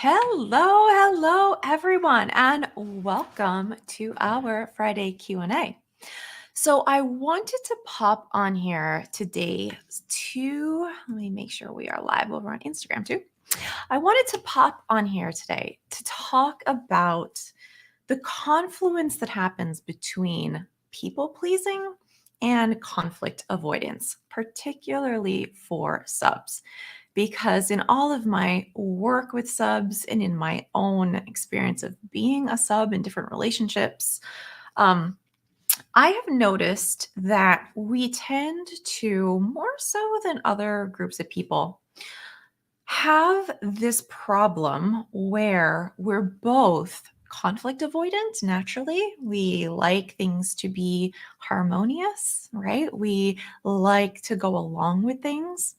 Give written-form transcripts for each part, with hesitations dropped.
Hello, everyone, and welcome to our Friday Q&A. So I wanted to pop on here today let me make sure we are live over on Instagram too. I wanted to pop on here today to talk about the confluence that happens between people pleasing and conflict avoidance, particularly for subs. Because in all of my work with subs and in my own experience of being a sub in different relationships, um, I have noticed that we tend to, more so than other groups of people, have this problem where we're both conflict avoidant naturally. We like things to be harmonious, right? We like to go along with things,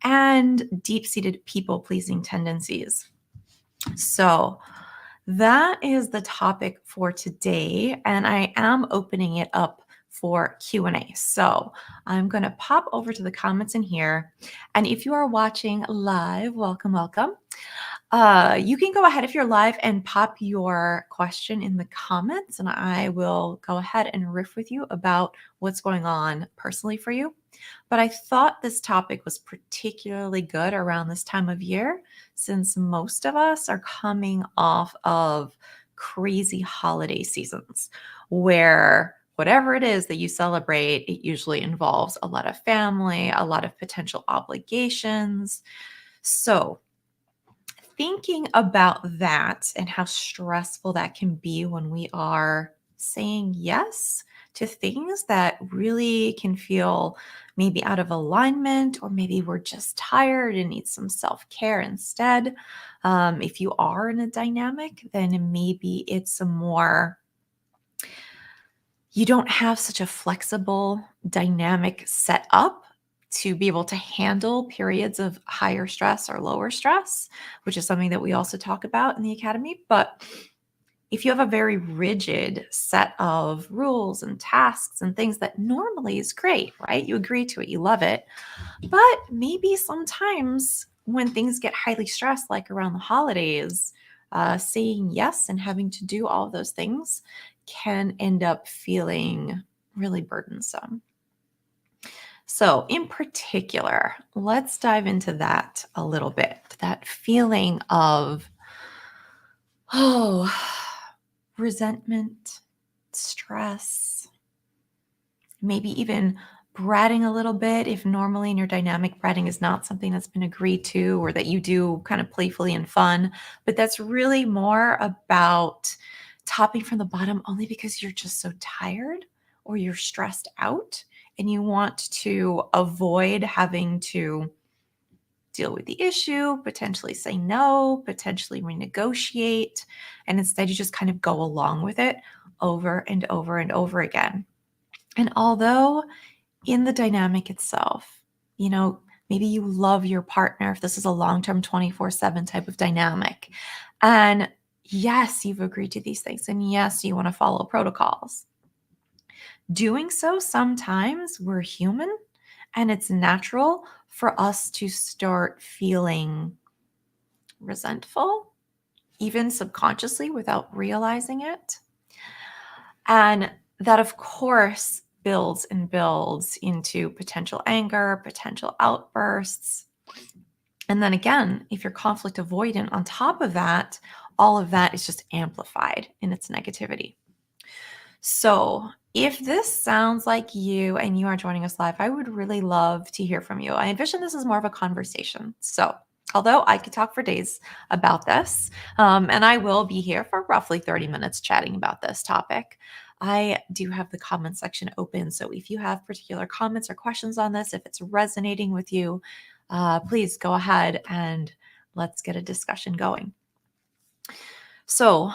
and deep seated people pleasing tendencies. So, that is the topic for today, and I am opening it up for Q&A. So, I'm going to pop over to the comments in here, and if you are watching live, welcome. You can go ahead if you're live and pop your question in the comments, and I will go ahead and riff with you about what's going on personally for you. But I thought this topic was particularly good around this time of year, since most of us are coming off of crazy holiday seasons where whatever it is that you celebrate, it usually involves a lot of family, a lot of potential obligations. So, thinking about that and how stressful that can be when we are saying yes to things that really can feel maybe out of alignment, or maybe we're just tired and need some self care instead. If you are in a dynamic, then maybe it's you don't have such a flexible dynamic set up to be able to handle periods of higher stress or lower stress, which is something that we also talk about in the academy. But if you have a very rigid set of rules and tasks and things that normally is great, right? You agree to it, you love it. But maybe sometimes when things get highly stressed, like around the holidays, saying yes and having to do all of those things can end up feeling really burdensome. So, in particular, let's dive into that a little bit. That feeling of, oh, resentment, stress, maybe even bratting a little bit. If normally in your dynamic, bratting is not something that's been agreed to or that you do kind of playfully and fun, but that's really more about topping from the bottom only because you're just so tired or you're stressed out and you want to avoid having to deal with the issue, potentially say no, potentially renegotiate, and instead you just kind of go along with it over and over and over again. And although in the dynamic itself, maybe you love your partner if this is a long-term 24/7 type of dynamic. And yes, you've agreed to these things. And yes, you want to follow protocols. Doing so, sometimes we're human and it's natural for us to start feeling resentful, even subconsciously without realizing it. And that, of course, builds and builds into potential anger, potential outbursts. And then again, if you're conflict avoidant on top of that, all of that is just amplified in its negativity. So, if this sounds like you and you are joining us live, I would really love to hear from you. I envision this as more of a conversation. So, although I could talk for days about this, and I will be here for roughly 30 minutes chatting about this topic, I do have the comment section open. So, if you have particular comments or questions on this, if it's resonating with you, please go ahead and let's get a discussion going. So,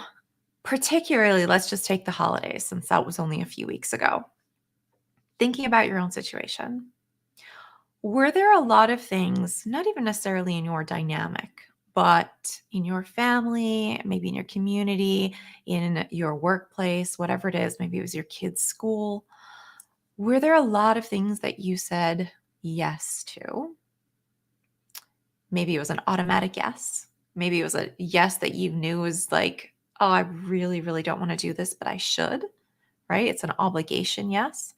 particularly, let's just take the holidays since that was only a few weeks ago. Thinking about your own situation, were there a lot of things, not even necessarily in your dynamic, but in your family, maybe in your community, in your workplace, whatever it is, maybe it was your kids' school, were there a lot of things that you said yes to? Maybe it was an automatic yes. Maybe it was a yes that you knew was like, oh, I really, really don't want to do this, but I should, right? It's an obligation, yes.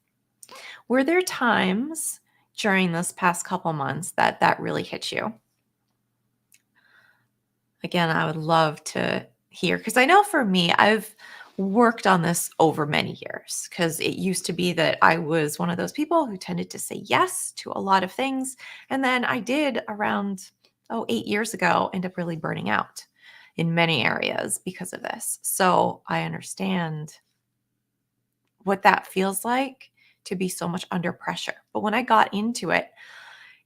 Were there times during this past couple months that that really hit you? Again, I would love to hear because I know for me, I've worked on this over many years because it used to be that I was one of those people who tended to say yes to a lot of things. And then I did around, 8 years ago, end up really burning out in many areas because of this. So I understand what that feels like to be so much under pressure. But when I got into it,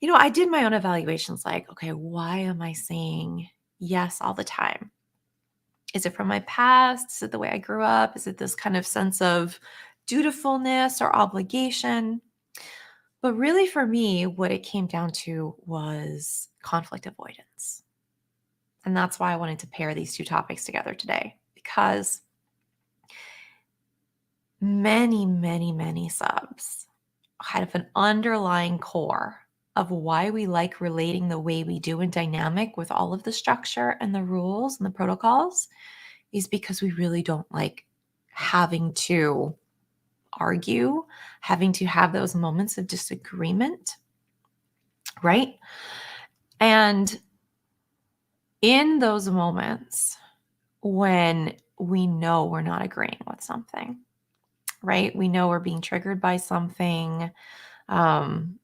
I did my own evaluations like, okay, why am I saying yes all the time? Is it from my past? Is it the way I grew up? Is it this kind of sense of dutifulness or obligation? But really, for me, what it came down to was conflict avoidance. And that's why I wanted to pair these two topics together today, because many, many, many subs kind of an underlying core of why we like relating the way we do in dynamic with all of the structure and the rules and the protocols is because we really don't like having to argue, having to have those moments of disagreement, right? And in those moments when we know we're not agreeing with something, right? We know we're being triggered by something. Um,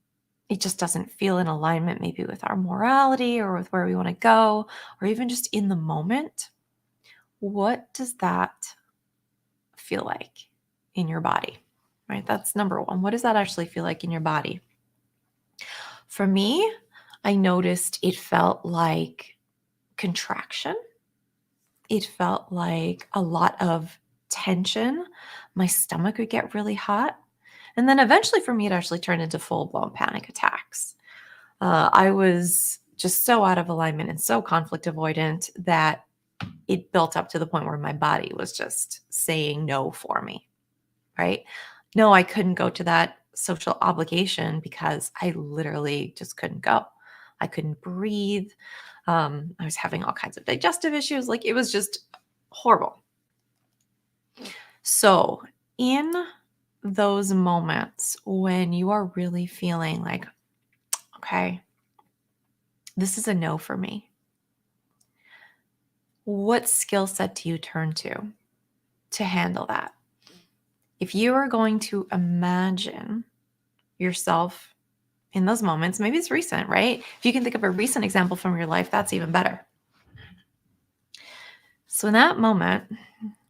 it just doesn't feel in alignment, maybe with our morality or with where we want to go, or even just in the moment. What does that feel like in your body? Right? That's number one. What does that actually feel like in your body? For me, I noticed it felt like contraction. It felt like a lot of tension. My stomach would get really hot. And then eventually for me, it actually turned into full blown panic attacks. I was just so out of alignment and so conflict avoidant that it built up to the point where my body was just saying no for me, right? No, I couldn't go to that social obligation because I literally just couldn't go. I couldn't breathe. I was having all kinds of digestive issues. Like it was just horrible. So, in those moments when you are really feeling like, okay, this is a no for me, what skill set do you turn to handle that? If you are going to imagine yourself in those moments, maybe it's recent, right? If you can think of a recent example from your life, that's even better. So, in that moment,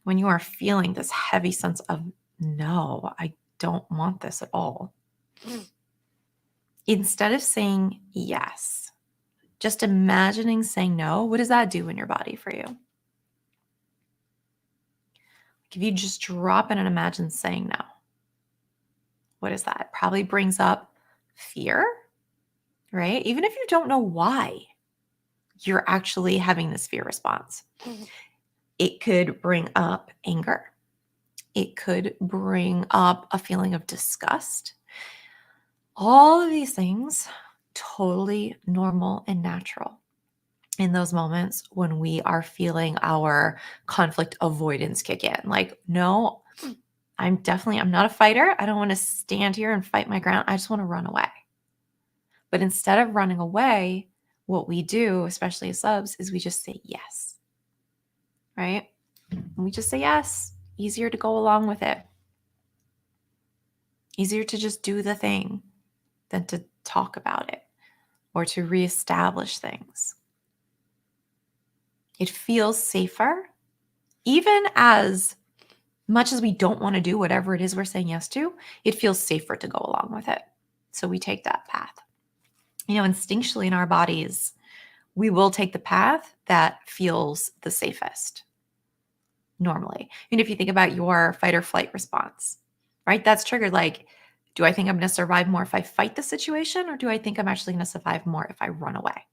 when you are feeling this heavy sense of, no, I don't want this at all, instead of saying yes, just imagining saying no, what does that do in your body for you? If you just drop in and imagine saying no, what is that? It probably brings up fear, right? Even if you don't know why you're actually having this fear response, it could bring up anger. It could bring up a feeling of disgust. All of these things, totally normal and natural in those moments when we are feeling our conflict avoidance kick in. Like, no, I'm not a fighter. I don't want to stand here and fight my ground. I just want to run away. But instead of running away, what we do, especially as subs, is we just say yes, right? And we just say yes. Easier to go along with it. Easier to just do the thing than to talk about it or to reestablish things. It feels safer, even as much as we don't want to do whatever it is we're saying yes to, it feels safer to go along with it. So we take that path. Instinctually in our bodies, we will take the path that feels the safest normally. And if you think about your fight or flight response, right? That's triggered like, do I think I'm going to survive more if I fight the situation, or do I think I'm actually going to survive more if I run away?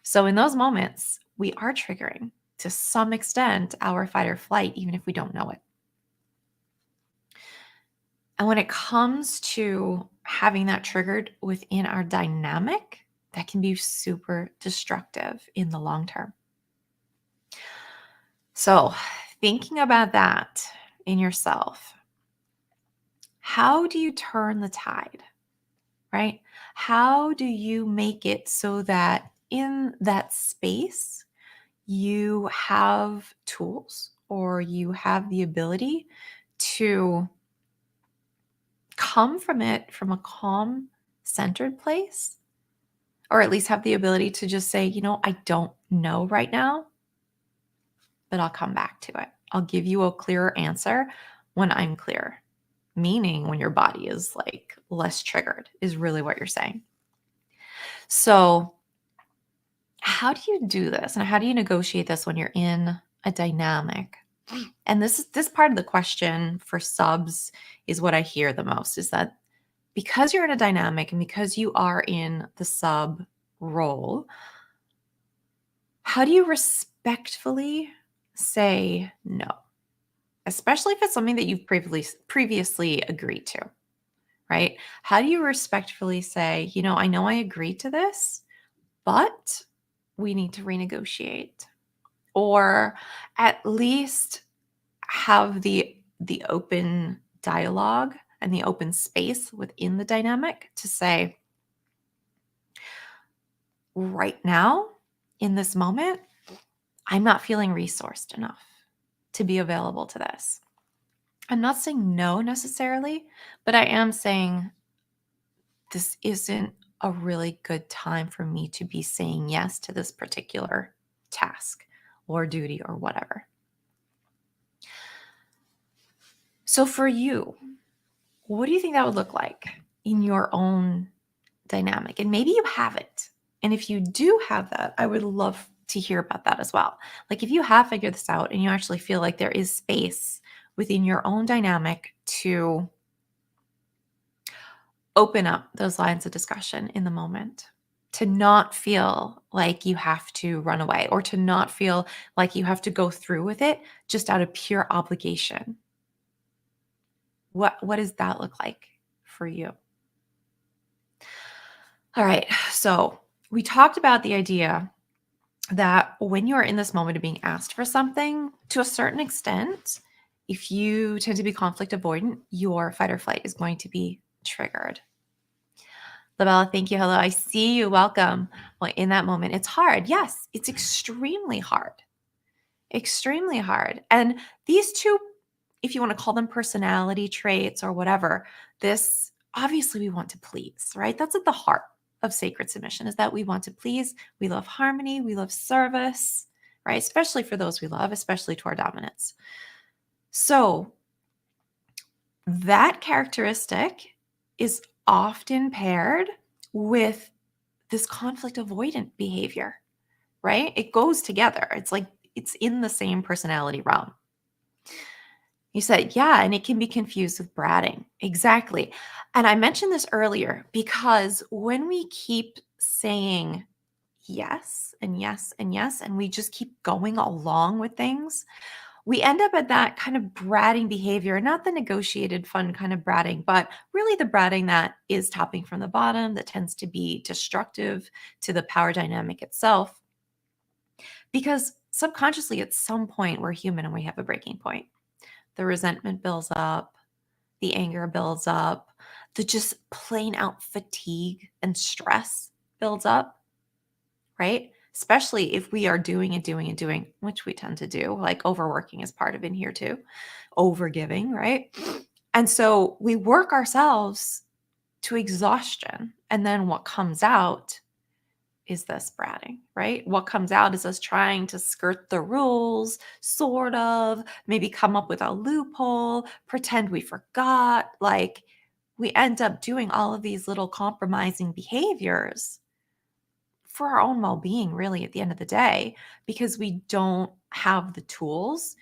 So in those moments, we are triggering to some extent our fight or flight, even if we don't know it. And when it comes to having that triggered within our dynamic, that can be super destructive in the long term. So, thinking about that in yourself, how do you turn the tide, right? How do you make it so that in that space, you have tools or you have the ability to come from it from a calm, centered place, or at least have the ability to just say, I don't know right now, but I'll come back to it. I'll give you a clearer answer when I'm clear, meaning when your body is like less triggered, is really what you're saying. So, how do you do this and how do you negotiate this when you're in a dynamic? And this part of the question for subs is what I hear the most, is that because you're in a dynamic and because you are in the sub role, how do you respectfully say no? Especially if it's something that you've previously agreed to, right? How do you respectfully say, I know I agreed to this, but we need to renegotiate, or at least have the open dialogue and the open space within the dynamic to say, right now, in this moment, I'm not feeling resourced enough to be available to this. I'm not saying no necessarily, but I am saying this isn't a really good time for me to be saying yes to this particular task or duty or whatever. So for you, what do you think that would look like in your own dynamic? And maybe you have it. And if you do have that, I would love to hear about that as well. Like if you have figured this out and you actually feel like there is space within your own dynamic to open up those lines of discussion in the moment, to not feel like you have to run away or to not feel like you have to go through with it just out of pure obligation. What does that look like for you? All right. So we talked about the idea that when you are in this moment of being asked for something, to a certain extent, if you tend to be conflict avoidant, your fight or flight is going to be triggered. Labella, thank you. Hello. I see you. Welcome. Well, in that moment, it's hard. Yes, it's extremely hard. Extremely hard. And these two, if you want to call them personality traits or whatever, this obviously we want to please, right? That's at the heart of sacred submission, is that we want to please. We love harmony. We love service, right? Especially for those we love, especially to our dominants. So that characteristic is often paired with this conflict avoidant behavior, right? It goes together. It's like it's in the same personality realm. You said, yeah, and it can be confused with bratting. Exactly. And I mentioned this earlier because when we keep saying yes and yes and yes, and we just keep going along with things, we end up at that kind of bratting behavior, not the negotiated fun kind of bratting, but really the bratting that is topping from the bottom, that tends to be destructive to the power dynamic itself. Because subconsciously, at some point, we're human and we have a breaking point. The resentment builds up, the anger builds up, the just plain out fatigue and stress builds up, right? Especially if we are doing and doing and doing, which we tend to do, like overworking is part of in here too, overgiving, right? And so we work ourselves to exhaustion. And then what comes out is this bratting, right? What comes out is us trying to skirt the rules, sort of, maybe come up with a loophole, pretend we forgot. Like we end up doing all of these little compromising behaviors for our own well-being, really, at the end of the day, because we don't have the tools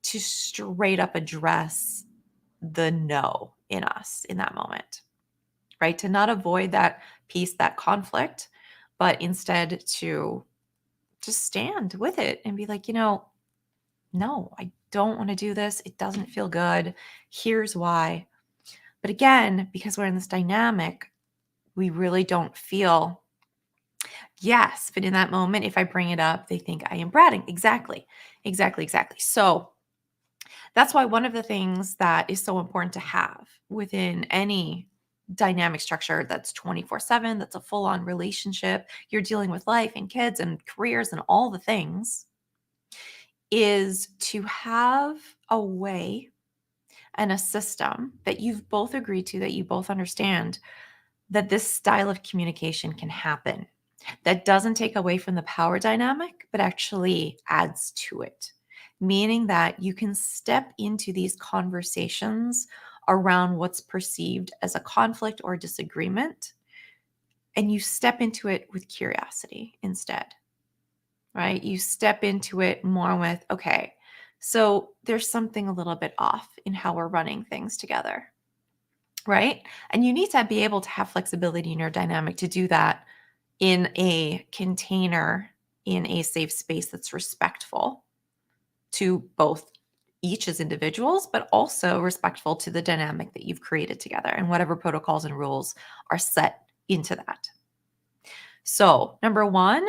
to straight up address the no in us in that moment, right? To not avoid that piece, that conflict, but instead to just stand with it and be like, no, I don't want to do this. It doesn't feel good. Here's why. But again, because we're in this dynamic, we really don't feel Yes, but in that moment, if I bring it up, they think I am bratting. Exactly. Exactly. Exactly. So that's why one of the things that is so important to have within any dynamic structure that's 24/7, that's a full on relationship, you're dealing with life and kids and careers and all the things, is to have a way and a system that you've both agreed to, that you both understand that this style of communication can happen. That doesn't take away from the power dynamic, but actually adds to it. Meaning that you can step into these conversations around what's perceived as a conflict or disagreement, and you step into it with curiosity instead, right? You step into it more with, okay, so there's something a little bit off in how we're running things together, right? And you need to be able to have flexibility in your dynamic to do that in a container, in a safe space that's respectful to both each as individuals, but also respectful to the dynamic that you've created together and whatever protocols and rules are set into that. So, number one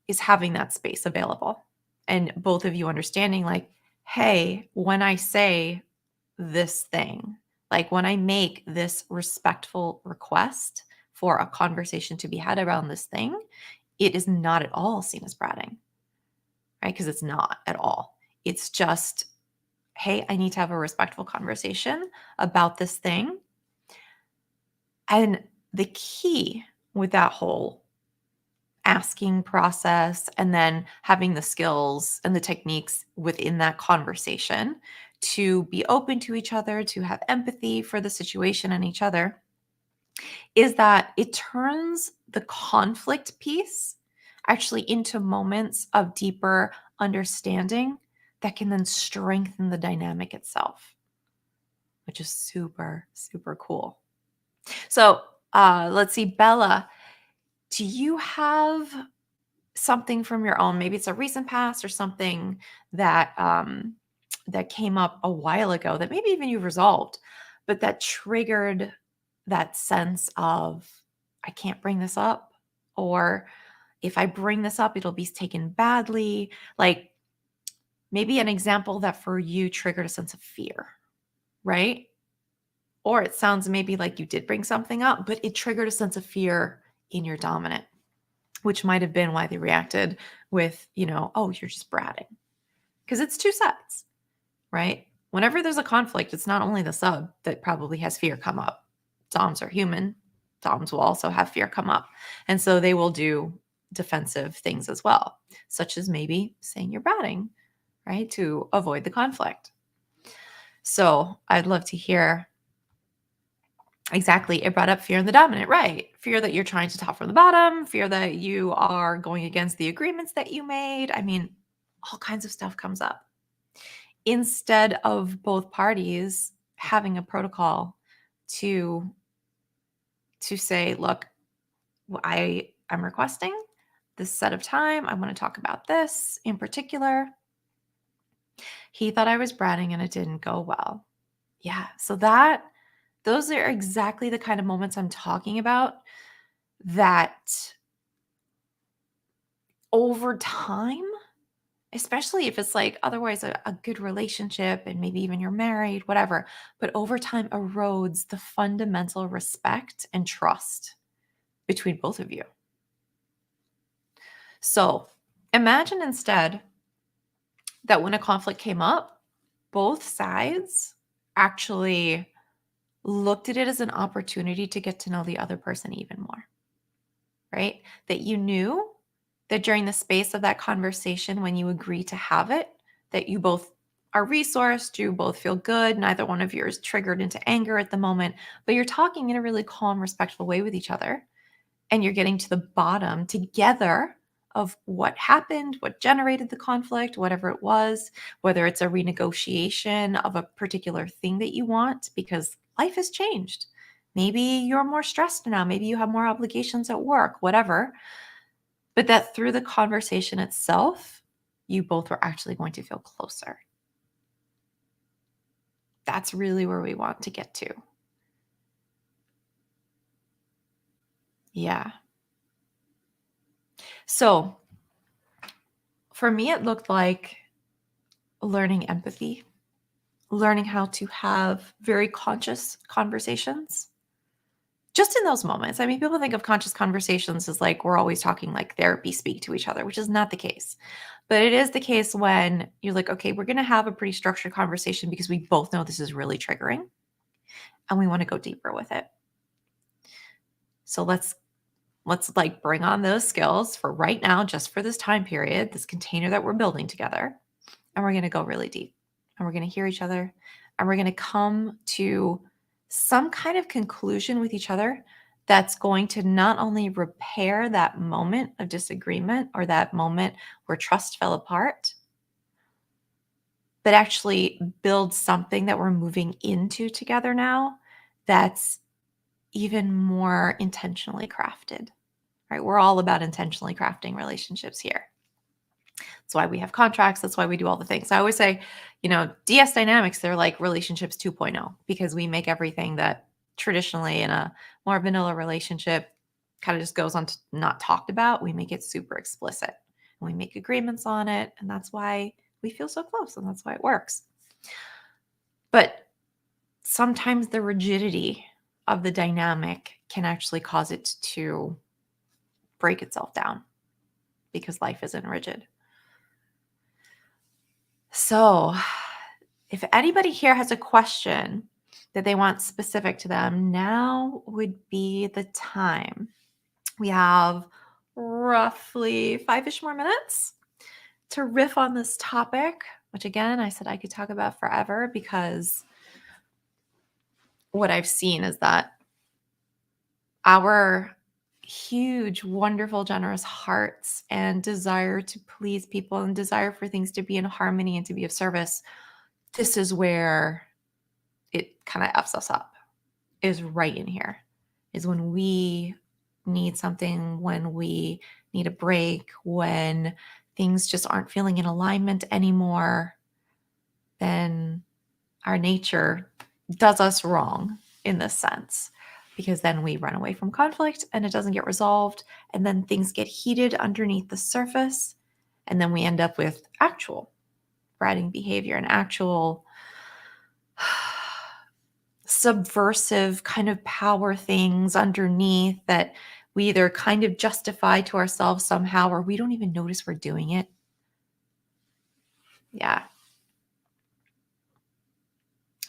is having that space available and both of you understanding, like, hey, when I say this thing, like when I make this respectful request for a conversation to be had around this thing, it is not at all seen as bratting, right? Because it's not at all. It's just, hey, I need to have a respectful conversation about this thing. And the key with that whole asking process and then having the skills and the techniques within that conversation to be open to each other, to have empathy for the situation and each other, is that it turns the conflict piece actually into moments of deeper understanding that can then strengthen the dynamic itself, which is super, super cool. So let's see, Bella, do you have something from your own? Maybe it's a recent past or something that that came up a while ago that maybe even you've resolved, but that triggered that sense of I can't bring this up, or if I bring this up, it'll be taken badly. Like maybe an example that for you triggered a sense of fear, right? Or it sounds maybe like you did bring something up, but it triggered a sense of fear in your dominant, which might have been why they reacted with, oh, you're just bratting. Because it's two sides, right? Whenever there's a conflict, it's not only the sub that probably has fear come up. Doms are human. Doms will also have fear come up. And so they will do defensive things as well, such as maybe saying you're bratting, right? To avoid the conflict. So I'd love to hear exactly. It brought up fear in the dominant, right? Fear that you're trying to top from the bottom, fear that you are going against the agreements that you made. I mean, all kinds of stuff comes up. Instead of both parties having a protocol to say, look, I'm requesting this set of time. I want to talk about this in particular. He thought I was bratting and it didn't go well. Yeah. So those are exactly the kind of moments I'm talking about that over time, especially if it's like otherwise a good relationship and maybe even you're married, whatever, but over time erodes the fundamental respect and trust between both of you. So imagine instead that when a conflict came up, both sides actually looked at it as an opportunity to get to know the other person even more, right? That you knew that during the space of that conversation, when you agree to have it, that you both are resourced, you both feel good, neither one of you is triggered into anger at the moment, but you're talking in a really calm, respectful way with each other. And you're getting to the bottom together of what happened, what generated the conflict, whatever it was, whether it's a renegotiation of a particular thing that you want because life has changed. Maybe you're more stressed now. Maybe you have more obligations at work, whatever. But that through the conversation itself, you both were actually going to feel closer. That's really where we want to get to. Yeah. So for me, it looked like learning empathy, learning how to have very conscious conversations just in those moments. I mean, people think of conscious conversations as like we're always talking like therapy speak to each other, which is not the case. But it is the case when you're like, okay, we're going to have a pretty structured conversation because we both know this is really triggering and we want to go deeper with it. So let's like bring on those skills for right now, just for this time period, this container that we're building together. And we're going to go really deep and we're going to hear each other and we're going to come to some kind of conclusion with each other that's going to not only repair that moment of disagreement or that moment where trust fell apart, but actually build something that we're moving into together now that's even more intentionally crafted, right? We're all about intentionally crafting relationships here. That's why we have contracts. That's why we do all the things. I always say, DS dynamics, they're like relationships 2.0 because we make everything that traditionally in a more vanilla relationship kind of just goes on to not talked about. We make it super explicit and we make agreements on it. And that's why we feel so close and that's why it works. But sometimes the rigidity of the dynamic can actually cause it to break itself down because life isn't rigid. So, if anybody here has a question that they want specific to them, now would be the time. We have roughly 5-ish more minutes to riff on this topic, which again, I said I could talk about forever because what I've seen is that our huge, wonderful, generous hearts and desire to please people and desire for things to be in harmony and to be of service, this is where it kind of F's us up, is right in here, is when we need something, when we need a break, when things just aren't feeling in alignment anymore, then our nature does us wrong in this sense. Because then we run away from conflict and it doesn't get resolved. And then things get heated underneath the surface. And then we end up with actual bratting behavior and actual subversive kind of power things underneath that we either kind of justify to ourselves somehow or we don't even notice we're doing it. Yeah.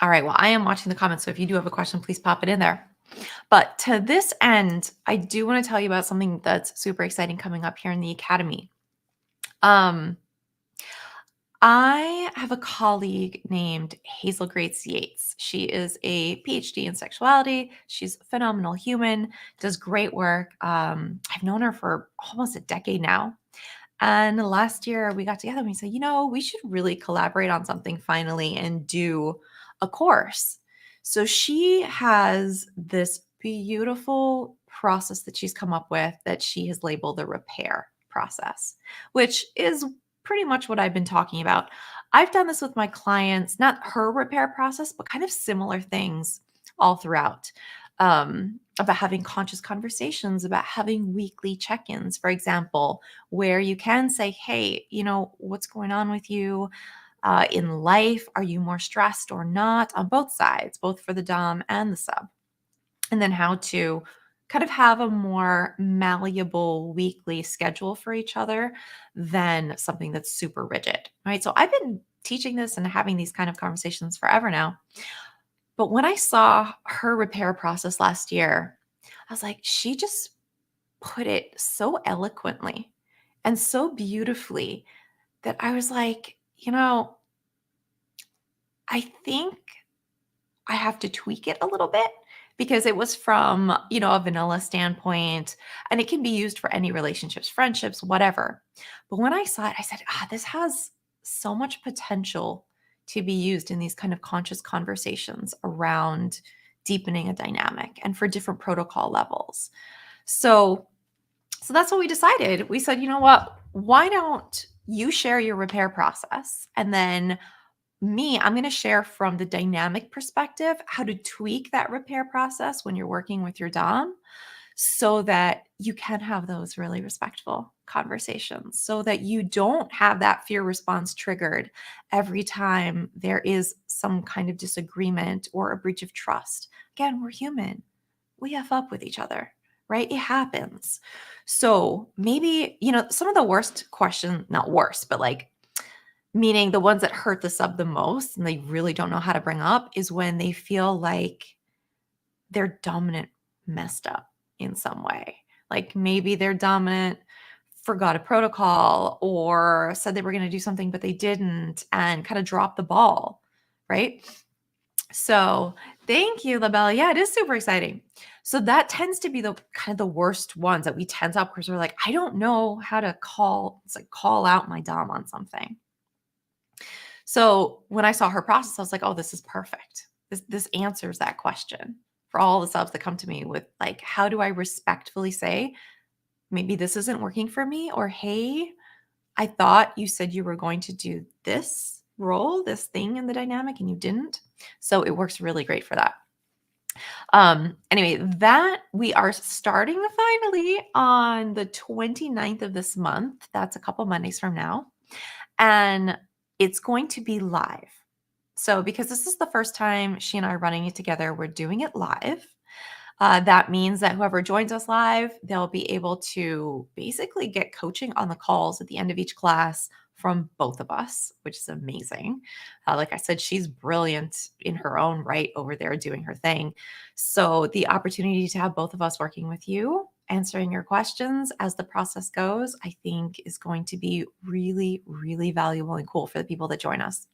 All right. Well, I am watching the comments. So if you do have a question, please pop it in there. But to this end, I do want to tell you about something that's super exciting coming up here in the academy. I have a colleague named Hazel Grace Yates. She is a PhD in sexuality. She's a phenomenal human, does great work. I've known her for almost a decade now. And last year we got together and we said, we should really collaborate on something finally and do a course. So she has this beautiful process that she's come up with that she has labeled the repair process, which is pretty much what I've been talking about. I've done this with my clients, not her repair process, but kind of similar things all throughout. About having conscious conversations, about having weekly check ins, for example, where you can say, hey, what's going on with you in life? Are you more stressed or not on both sides, both for the Dom and the sub? And then how to kind of have a more malleable weekly schedule for each other than something that's super rigid, right? So I've been teaching this and having these kind of conversations forever now. But when I saw her repair process last year, I was like, she just put it so eloquently and so beautifully that I was like, I think I have to tweak it a little bit because it was from, a vanilla standpoint and it can be used for any relationships, friendships, whatever. But when I saw it, I said, this has so much potential to be used in these kind of conscious conversations around deepening a dynamic and for different protocol levels. So that's what we decided. We said, you know what? Why don't you share your repair process and then I'm going to share from the dynamic perspective how to tweak that repair process when you're working with your Dom so that you can have those really respectful conversations so that you don't have that fear response triggered every time there is some kind of disagreement or a breach of trust. Again, we're human. We F up with each other, right? It happens. So maybe, some of the worst question, not worst, but like meaning the ones that hurt the sub the most and they really don't know how to bring up is when they feel like their dominant messed up in some way. Like maybe their dominant forgot a protocol or said they were going to do something, but they didn't and kind of dropped the ball, right? So thank you, LaBelle. Yeah, it is super exciting. So that tends to be the kind of the worst ones that we tense up because we're like, I don't know how to call out my dom on something. So when I saw her process, I was like, oh, this is perfect. This answers that question for all the subs that come to me with like, how do I respectfully say, maybe this isn't working for me, or hey, I thought you said you were going to do this role, this thing in the dynamic, and you didn't. So it works really great for that. Anyway, that we are starting finally on the 29th of this month. That's a couple Mondays from now. And it's going to be live. So because this is the first time she and I are running it together, we're doing it live. That means that whoever joins us live, they'll be able to basically get coaching on the calls at the end of each class from both of us, which is amazing. Like I said, she's brilliant in her own right over there doing her thing. So the opportunity to have both of us working with you, answering your questions as the process goes, I think is going to be really, really valuable and cool for the people that join us.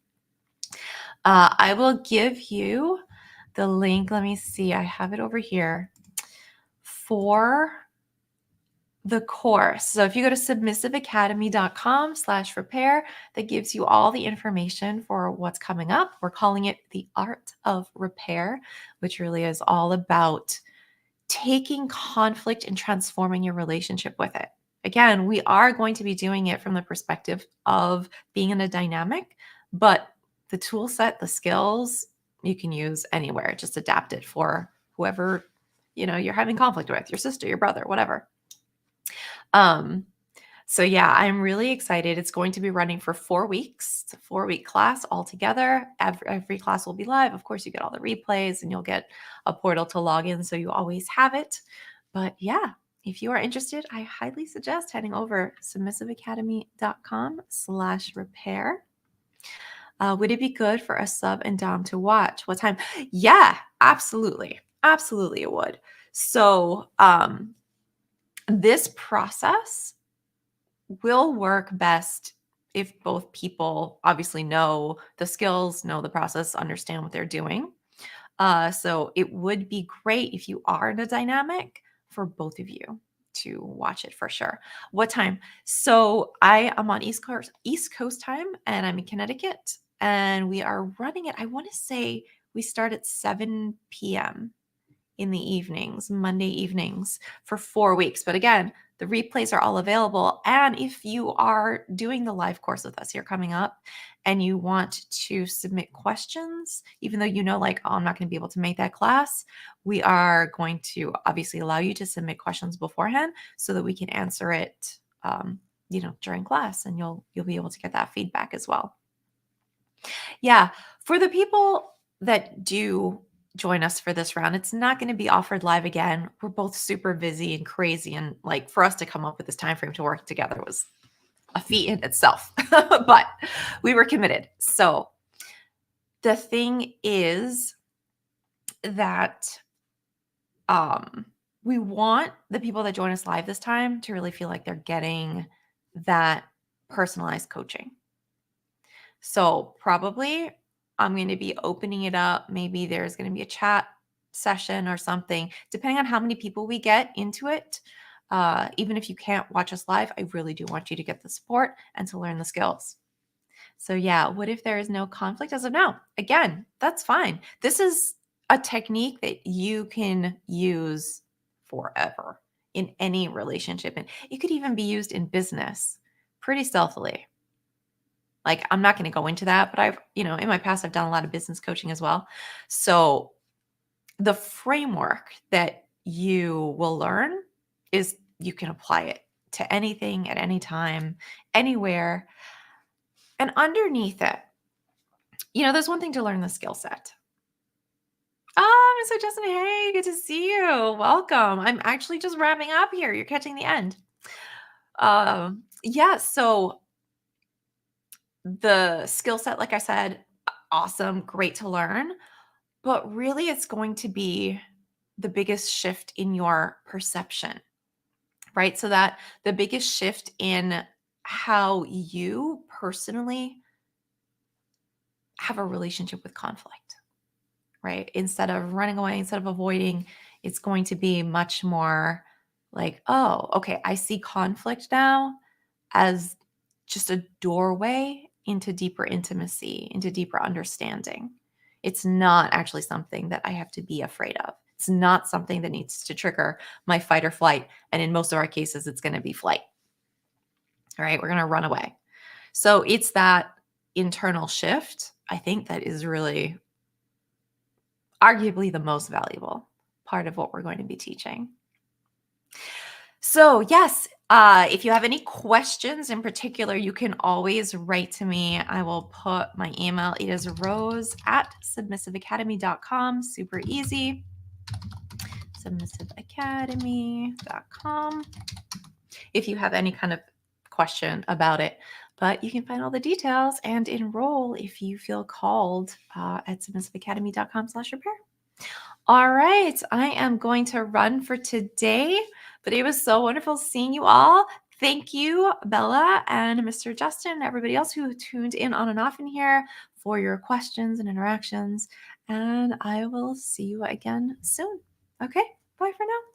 I will give you the link. Let me see. I have it over here for the course. So if you go to submissiveacademy.com/repair, that gives you all the information for what's coming up. We're calling it the Art of Repair, which really is all about taking conflict and transforming your relationship with it. Again, we are going to be doing it from the perspective of being in a dynamic, but the tool set, the skills you can use anywhere. Just adapt it for whoever, you're having conflict with, your sister, your brother, whatever. So yeah, I'm really excited. It's going to be running for 4 weeks. It's a 4-week class altogether. Every class will be live. Of course, you get all the replays and you'll get a portal to log in, so you always have it. But yeah, if you are interested, I highly suggest heading over submissiveacademy.com/repair. Would it be good for a sub and dom to watch? What time? Yeah, absolutely. Absolutely it would. So this process will work best if both people obviously know the skills, know the process, understand what they're doing. So it would be great if you are in a dynamic for both of you to watch it for sure. What time? So I am on East Coast time, and I'm in Connecticut, and we are running it. I want to say we start at 7 p.m. in the evenings, Monday evenings for 4 weeks. But again, the replays are all available. And if you are doing the live course with us here coming up and you want to submit questions, even though like, oh, I'm not going to be able to make that class, we are going to obviously allow you to submit questions beforehand so that we can answer it, during class, and you'll be able to get that feedback as well. Yeah, for the people that do join us for this round, it's not going to be offered live again. We're both super busy and crazy, and like for us to come up with this time frame to work together was a feat in itself. But we were committed. So the thing is that we want the people that join us live this time to really feel like they're getting that personalized coaching. So probably I'm going to be opening it up. Maybe there's going to be a chat session or something, depending on how many people we get into it. Even if you can't watch us live, I really do want you to get the support and to learn the skills. So yeah, what if there is no conflict as of now? Again, that's fine. This is a technique that you can use forever in any relationship. And it could even be used in business pretty stealthily. Like, I'm not going to go into that, but I've, in my past, I've done a lot of business coaching as well. So the framework that you will learn is you can apply it to anything at any time, anywhere. And underneath it, there's one thing to learn the skill set. Oh, Mr. Justin, hey, good to see you. Welcome. I'm actually just wrapping up here. You're catching the end. Yeah, so the skill set, like I said, awesome, great to learn, but really it's going to be the biggest shift in your perception, right? So that the biggest shift in how you personally have a relationship with conflict, right? Instead of running away, instead of avoiding, it's going to be much more like, oh, okay, I see conflict now as just a doorway into deeper intimacy, into deeper understanding. It's not actually something that I have to be afraid of. It's not something that needs to trigger my fight or flight. And in most of our cases, it's going to be flight. All right, we're going to run away. So it's that internal shift, I think, that is really arguably the most valuable part of what we're going to be teaching. So, yes, if you have any questions in particular, you can always write to me. I will put my email. It is rose@submissiveacademy.com. Super easy. Submissiveacademy.com. If you have any kind of question about it, but you can find all the details and enroll if you feel called at submissiveacademy.com/repair. All right, I am going to run for today, but it was so wonderful seeing you all. Thank you, Bella and Mr. Justin, and everybody else who tuned in on and off in here for your questions and interactions. And I will see you again soon. Okay, bye for now.